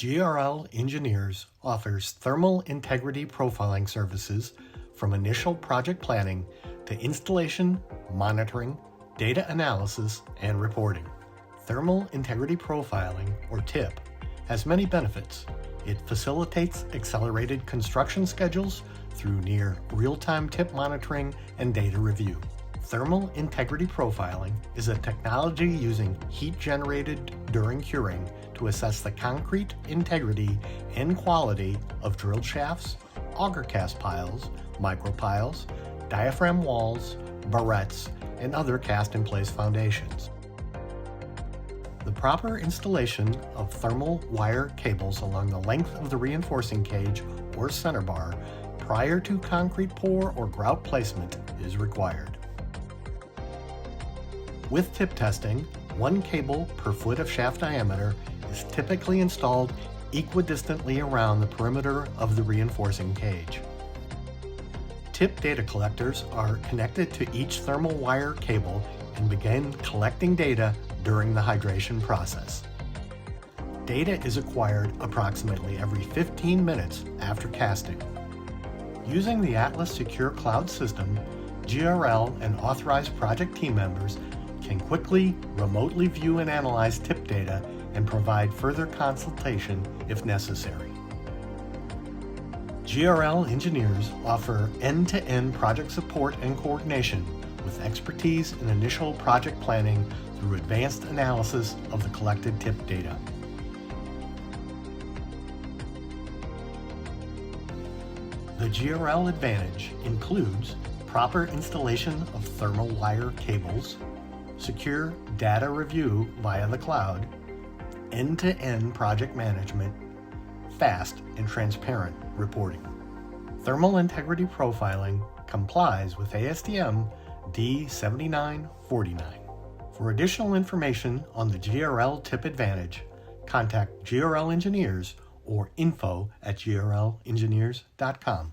GRL Engineers offers thermal integrity profiling services from initial project planning to installation, monitoring, data analysis, and reporting. Thermal integrity profiling, or TIP, has many benefits. It facilitates accelerated construction schedules through near real-time TIP monitoring and data review. Thermal integrity profiling is a technology using heat generated during curing to assess the concrete integrity and quality of drilled shafts, auger cast piles, micropiles, diaphragm walls, barrettes, and other cast-in-place foundations. The proper installation of thermal wire cables along the length of the reinforcing cage or center bar prior to concrete pour or grout placement is required. With tip testing, one cable per foot of shaft diameter is typically installed equidistantly around the perimeter of the reinforcing cage. Tip data collectors are connected to each thermal wire cable and begin collecting data during the hydration process. Data is acquired approximately every 15 minutes after casting. Using the Atlas Secure Cloud system, GRL and authorized project team members can quickly, remotely view and analyze tip data and provide further consultation if necessary. GRL Engineers offer end-to-end project support and coordination with expertise in initial project planning through advanced analysis of the collected tip data. The GRL Advantage includes proper installation of thermal wire cables, secure data review via the cloud, end-to-end project management, fast and transparent reporting. Thermal integrity profiling complies with ASTM D7949. For additional information on the GRL Tip Advantage, contact GRL Engineers or info@grlengineers.com.